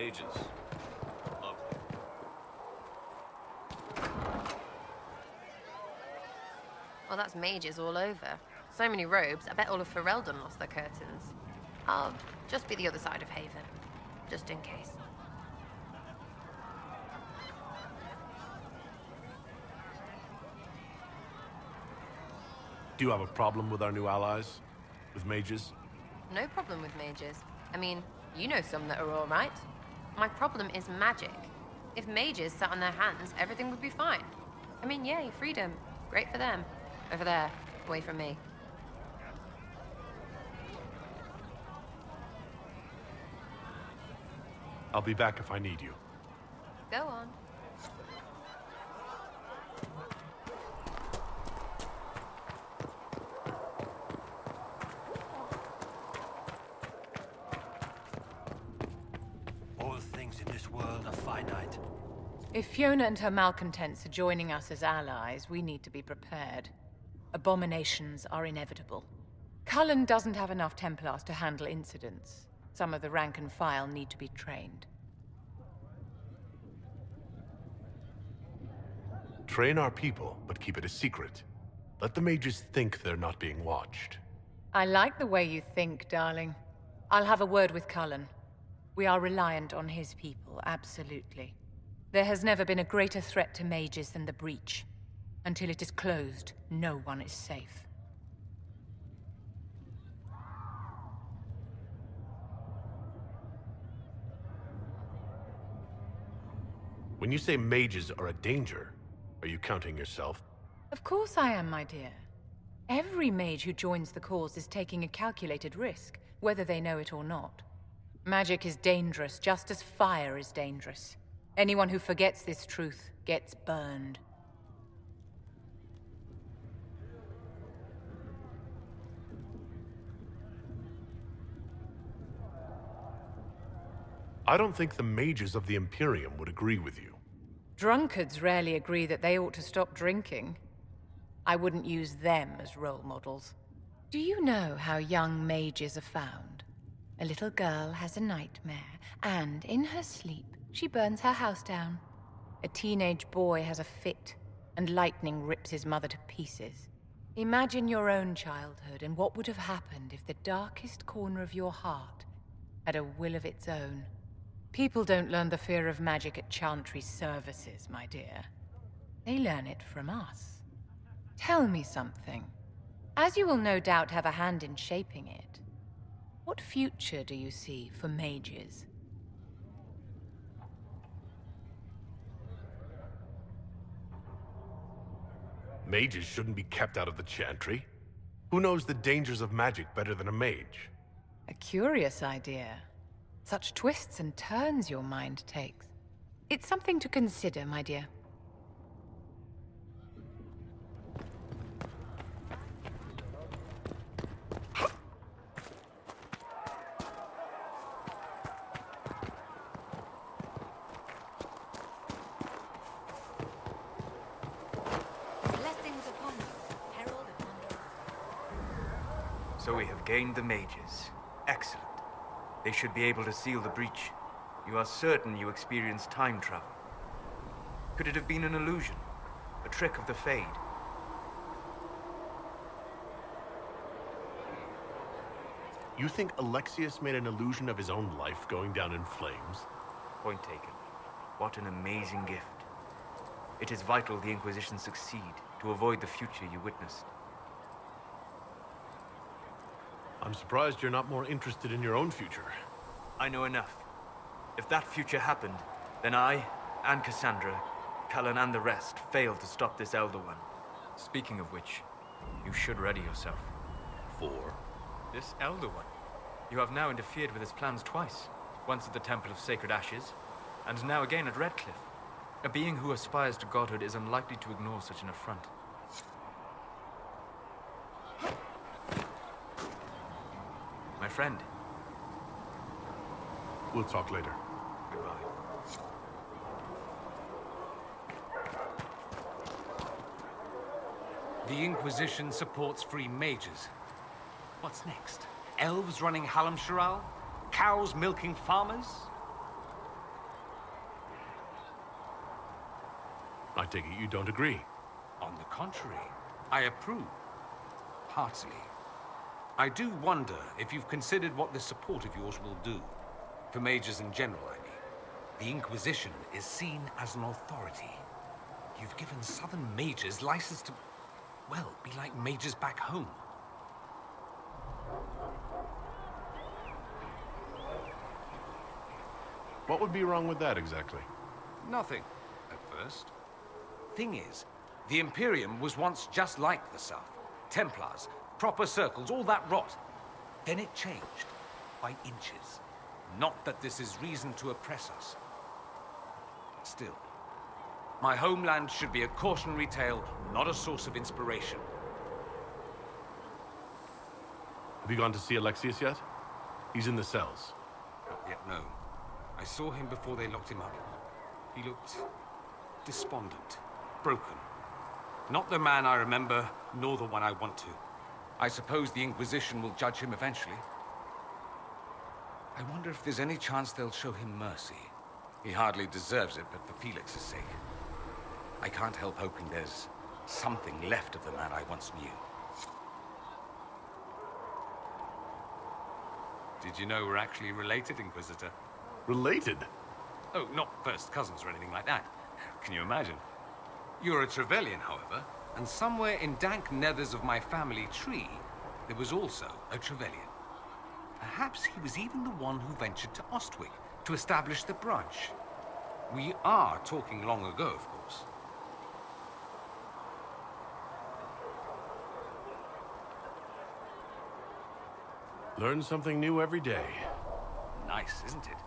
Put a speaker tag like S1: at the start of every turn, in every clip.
S1: mages. Lovely.
S2: Well, that's mages all over. So many robes, I bet all of Ferelden lost their curtains. I'll just be the other side of Haven, just in case.
S3: Do you have a problem with our new allies? With mages?
S2: No problem with mages. I mean, you know some that are all right. My problem is magic. If mages sat on their hands, everything would be fine. I mean, yay, freedom. Great for them. Over there, away from me.
S3: I'll be back if I need you.
S2: Go on.
S4: All things in this world are finite.
S5: If Fiona and her malcontents are joining us as allies, we need to be prepared. Abominations are inevitable. Cullen doesn't have enough Templars to handle incidents. Some of the rank and file need to be trained.
S3: Train our people, but keep it a secret. Let the mages think they're not being watched.
S5: I like the way you think, darling. I'll have a word with Cullen. We are reliant on his people, absolutely. There has never been a greater threat to mages than the Breach. Until it is closed, no one is safe.
S3: When you say mages are a danger, are you counting yourself?
S5: Of course I am, my dear. Every mage who joins the cause is taking a calculated risk, whether they know it or not. Magic is dangerous, just as fire is dangerous. Anyone who forgets this truth gets burned.
S3: I don't think the mages of the Imperium would agree with you.
S5: Drunkards rarely agree that they ought to stop drinking. I wouldn't use them as role models. Do you know how young mages are found? A little girl has a nightmare, and in her sleep, she burns her house down. A teenage boy has a fit, and lightning rips his mother to pieces. Imagine your own childhood and what would have happened if the darkest corner of your heart had a will of its own. People don't learn the fear of magic at Chantry services, my dear. They learn it from us. Tell me something. As you will no doubt have a hand in shaping it, what future do you see for mages?
S3: Mages shouldn't be kept out of the Chantry. Who knows the dangers of magic better than a mage?
S5: A curious idea. Such twists and turns your mind takes. It's something to consider, my dear.
S2: Blessings upon you, herald of wonder.
S6: So we have gained the mages. Excellent. They should be able to seal the breach. You are certain you experienced time travel. Could it have been an illusion? A trick of the Fade?
S3: You think Alexius made an illusion of his own life going down in flames?
S6: Point taken. What an amazing gift. It is vital the Inquisition succeed to avoid the future you witnessed.
S3: I'm surprised you're not more interested in your own future.
S6: I know enough. If that future happened, then I, and Cassandra, Cullen and the rest, failed to stop this Elder One. Speaking of which, you should ready yourself.
S3: For?
S6: This Elder One. You have now interfered with his plans twice. Once at the Temple of Sacred Ashes, and now again at Redcliffe. A being who aspires to godhood is unlikely to ignore such an affront. My friend.
S3: We'll talk later.
S6: Goodbye.
S7: The Inquisition supports free mages. What's next? Elves running Hallam Cows milking farmers?
S3: I take it you don't agree.
S7: On the contrary, I approve. Heartily. I do wonder if you've considered what this support of yours will do. For mages in general, I mean. The Inquisition is seen as an authority. You've given southern mages license to, well, be like mages back home.
S3: What would be wrong with that exactly?
S7: Nothing, at first. Thing is, the Imperium was once just like the South. Templars, proper circles, all that rot. Then it changed, by inches. Not that this is reason to oppress us. Still, my homeland should be a cautionary tale, not a source of inspiration.
S3: Have you gone to see Alexius yet? He's in the cells.
S7: Not yet, no. I saw him before they locked him up. He looked despondent, broken. Not the man I remember, nor the one I want to. I suppose the Inquisition will judge him eventually. I wonder if there's any chance they'll show him mercy. He hardly deserves it, but for Felix's sake. I can't help hoping there's something left of the man I once knew. Did you know we're actually related, Inquisitor?
S3: Related?
S7: Oh, not first cousins or anything like that. Can you imagine? You're a Trevelyan, however, and somewhere in dank nethers of my family tree, there was also a Trevelyan. Perhaps he was even the one who ventured to Ostwick to establish the branch. We are talking long ago, of course.
S3: Learn something new every day.
S7: Nice, isn't it?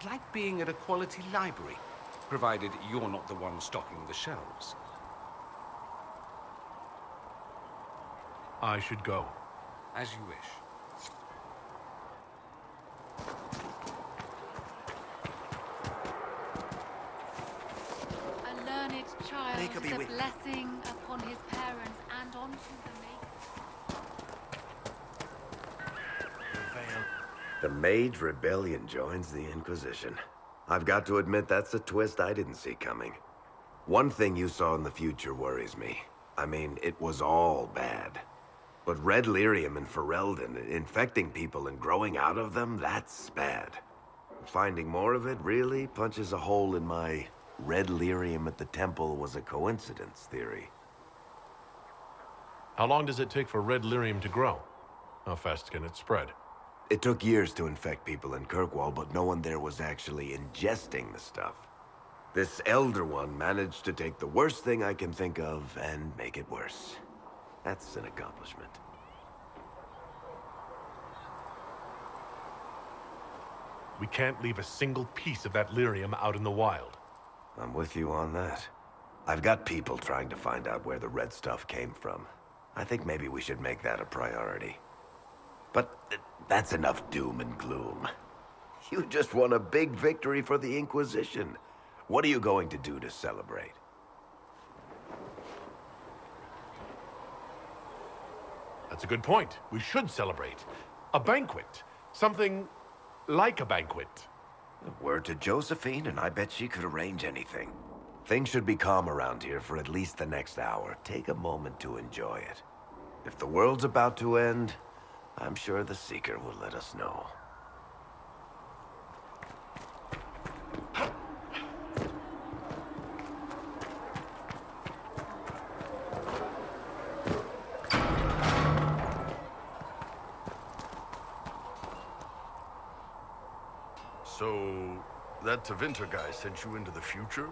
S7: Like being at a quality library, provided you're not the one stocking the shelves.
S3: I should go.
S7: As you wish.
S8: A learned child
S6: Make up
S8: is
S6: your
S8: a
S6: way.
S8: blessing upon his parents and onto the
S9: The Mage Rebellion joins the Inquisition. I've got to admit that's a twist I didn't see coming. One thing you saw in the future worries me. I mean, it was all bad. But red lyrium and Ferelden, infecting people and growing out of them, that's bad. Finding more of it really punches a hole in my red lyrium at the temple was a coincidence theory.
S3: How long does it take for red lyrium to grow? How fast can it spread?
S9: It took years to infect people in Kirkwall, but no one there was actually ingesting the stuff. This Elder One managed to take the worst thing I can think of and make it worse. That's an accomplishment.
S3: We can't leave a single piece of that lyrium out in the wild.
S9: I'm with you on that. I've got people trying to find out where the red stuff came from. I think maybe we should make that a priority. But that's enough doom and gloom. You just won a big victory for the Inquisition. What are you going to do to celebrate?
S3: That's a good point. We should celebrate. A banquet. Something like a banquet.
S9: Word to Josephine, and I bet she could arrange anything. Things should be calm around here for at least the next hour. Take a moment to enjoy it. If the world's about to end, I'm sure the Seeker will let us know.
S10: So, that Tevinter guy sent you into the future?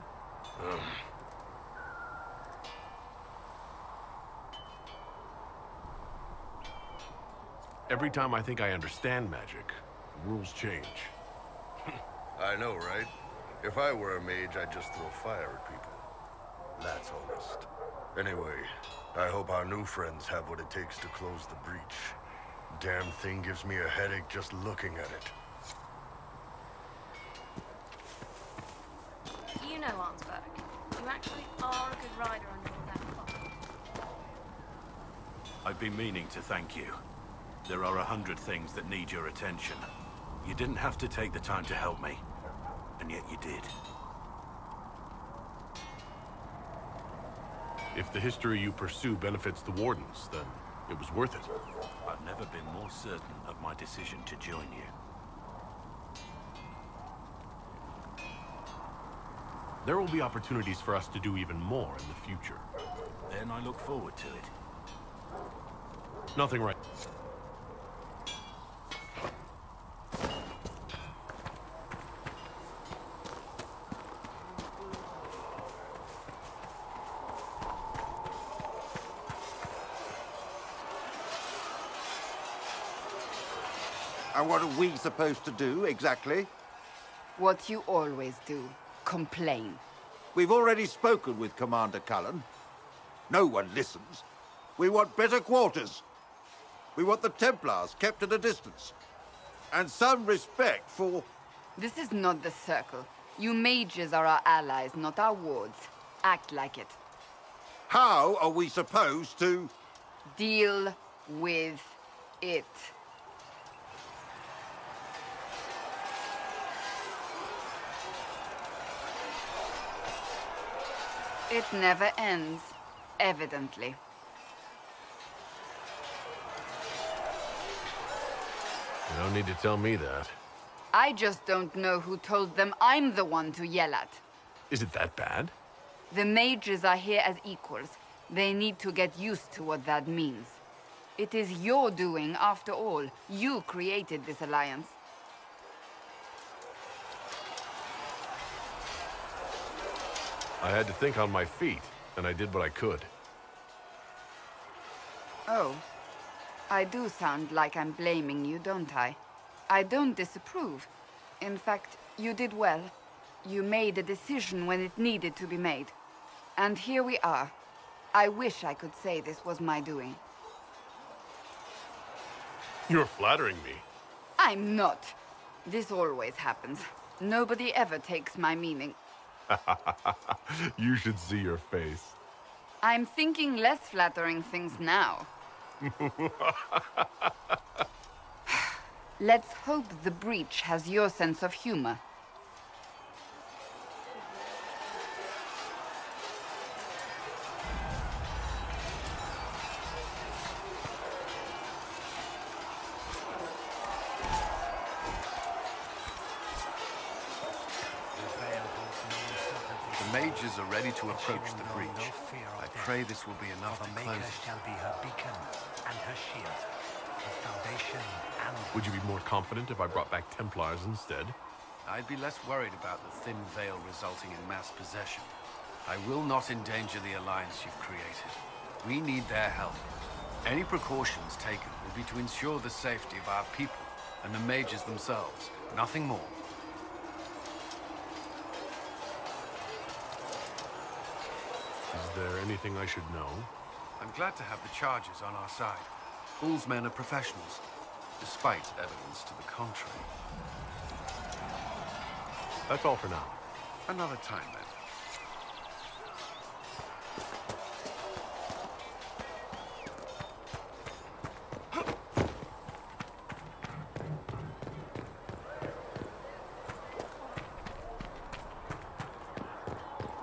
S3: Every time I think I understand magic, rules change.
S10: I know, right? If I were a mage, I'd just throw fire at people. That's honest. Anyway, I hope our new friends have what it takes to close the breach. Damn thing gives me a headache just looking at it.
S8: You know, Arnsberg, you actually are a good rider on your that clock.
S11: I've been meaning to thank you. There are 100 things that need your attention. You didn't have to take the time to help me, and yet you did.
S3: If the history you pursue benefits the Wardens, then it was worth it.
S11: I've never been more certain of my decision to join you.
S3: There will be opportunities for us to do even more in the future.
S11: Then I look forward to it.
S3: Nothing right.
S12: And what are we supposed to do, exactly?
S13: What you always do. Complain.
S12: We've already spoken with Commander Cullen. No one listens. We want better quarters. We want the Templars kept at a distance. And some respect for...
S13: This is not the Circle. You mages are our allies, not our wards. Act like it.
S12: How are we supposed to...
S13: Deal with it. It never ends, evidently.
S3: You don't need to tell me that.
S13: I just don't know who told them I'm the one to yell at.
S3: Is it that bad?
S13: The mages are here as equals. They need to get used to what that means. It is your doing, after all. You created this alliance.
S3: I had to think on my feet, and I did what I could.
S13: Oh. I do sound like I'm blaming you, don't I? I don't disapprove. In fact, you did well. You made a decision when it needed to be made. And here we are. I wish I could say this was my doing.
S3: You're flattering me.
S13: I'm not. This always happens. Nobody ever takes my meaning.
S3: You should see your face.
S13: I'm thinking less flattering things now. Let's hope the breach has your sense of humor.
S14: The mages are ready to approach the breach. I pray this will be enough to close it.
S4: Shall be her beacon and her shield, her foundation and...
S3: Would you be more confident if I brought back Templars instead?
S14: I'd be less worried about the thin veil resulting in mass possession. I will not endanger the alliance you've created. We need their help. Any precautions taken will be to ensure the safety of our people and the mages themselves. Nothing more.
S3: Is there anything I should know?
S14: I'm glad to have the charges on our side. Bull's men are professionals, despite evidence to the contrary.
S3: That's all for now.
S14: Another time, then.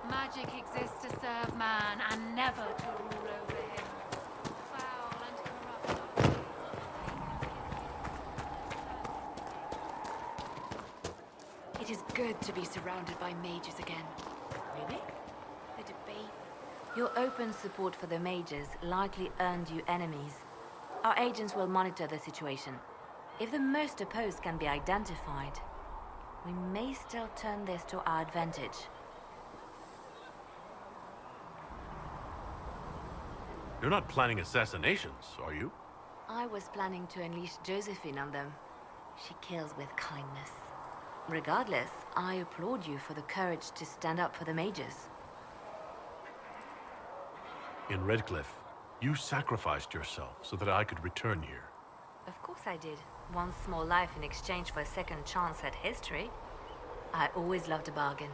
S8: Magic exists to serve man and never to rule over him. Foul and corrupt.
S15: It is good to be surrounded by mages again. Really? The debate.
S16: Your open support for the mages likely earned you enemies. Our agents will monitor the situation. If the most opposed can be identified, we may still turn this to our advantage.
S3: You're not planning assassinations, are you?
S16: I was planning to unleash Josephine on them. She kills with kindness. Regardless, I applaud you for the courage to stand up for the mages.
S3: In Redcliffe, you sacrificed yourself so that I could return here.
S16: Of course I did. One small life in exchange for a second chance at history. I always loved a bargain.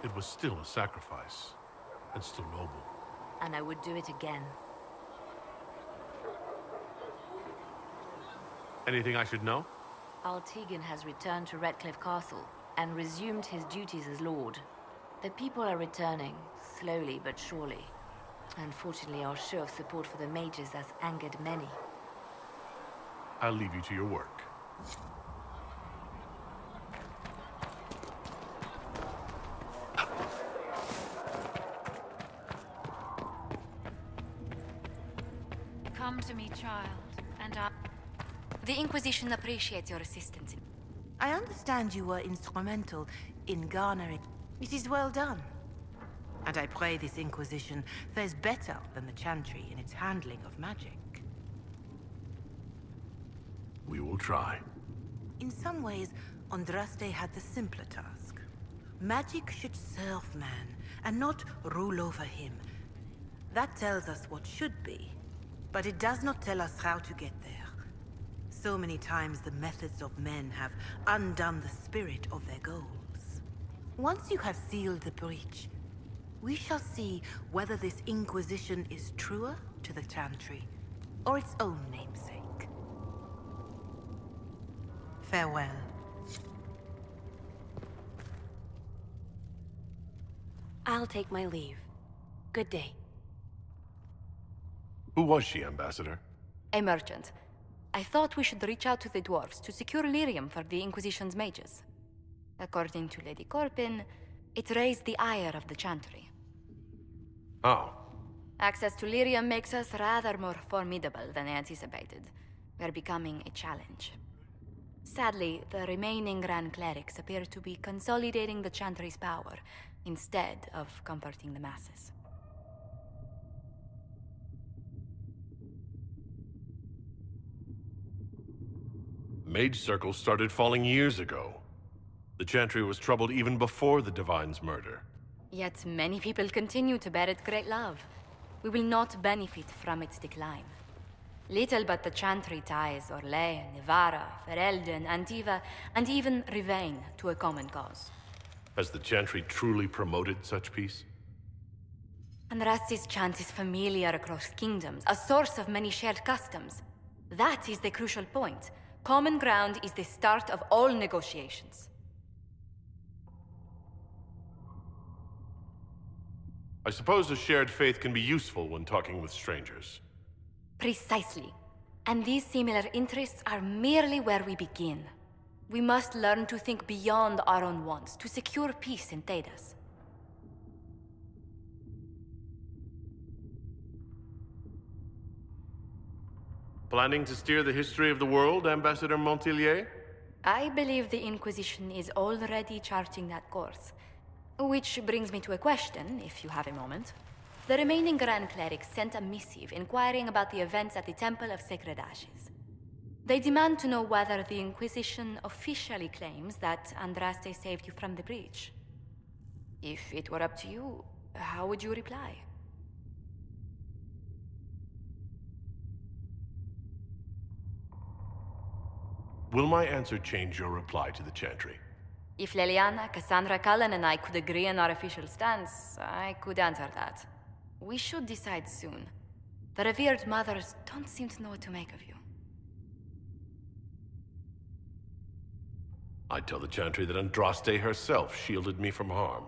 S3: It was still a sacrifice, and still noble.
S16: And I would do it again.
S3: Anything I should know?
S16: Altegan has returned to Redcliffe Castle and resumed his duties as Lord. The people are returning, slowly but surely. Unfortunately, our show of support for the mages has angered many.
S3: I'll leave you to your work.
S8: Come to me, child, and I...
S15: The Inquisition appreciates your assistance. I understand you were instrumental in garnering. It is well done. And I pray this Inquisition fares better than the Chantry in its handling of magic.
S3: We will try.
S15: In some ways, Andraste had the simpler task. Magic should serve man, and not rule over him. That tells us what should be, but it does not tell us how to get there. So many times the methods of men have undone the spirit of their goals. Once you have sealed the breach, we shall see whether this Inquisition is truer to the Chantry, or its own namesake. Farewell.
S16: I'll take my leave. Good day.
S3: Who was she, Ambassador?
S15: A merchant. I thought we should reach out to the dwarves to secure lyrium for the Inquisition's mages. According to Lady Corpin, it raised the ire of the Chantry.
S3: Oh.
S15: Access to lyrium makes us rather more formidable than anticipated. We're becoming a challenge. Sadly, the remaining Grand Clerics appear to be consolidating the Chantry's power, instead of comforting the masses.
S3: Mage circles started falling years ago. The Chantry was troubled even before the Divine's murder.
S15: Yet many people continue to bear it great love. We will not benefit from its decline. Little but the Chantry ties Orlais, Nevarra, Ferelden, Antiva, and even Rivain to a common cause.
S3: Has the Chantry truly promoted such peace?
S15: Andraste's chant is familiar across kingdoms, a source of many shared customs. That is the crucial point. Common ground is the start of all negotiations.
S3: I suppose a shared faith can be useful when talking with strangers.
S15: Precisely. And these similar interests are merely where we begin. We must learn to think beyond our own wants, to secure peace in Thedas.
S3: Planning to steer the history of the world, Ambassador Montilier?
S15: I believe the Inquisition is already charting that course. Which brings me to a question, if you have a moment. The remaining Grand Clerics sent a missive inquiring about the events at the Temple of Sacred Ashes. They demand to know whether the Inquisition officially claims that Andraste saved you from the breach. If it were up to you, how would you reply?
S3: Will my answer change your reply to the Chantry?
S15: If Leliana, Cassandra Cullen, and I could agree on our official stance, I could answer that. We should decide soon. The revered mothers don't seem to know what to make of you.
S3: I'd tell the Chantry that Andraste herself shielded me from harm.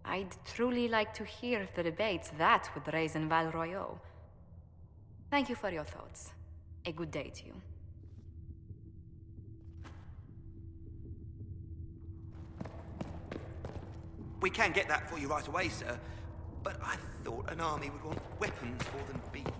S15: I'd truly like to hear the debates that would raise in Val Royeaux. Thank you for your thoughts. A good day to you.
S17: We can get that for you right away, sir. But I thought an army would want weapons more than beads.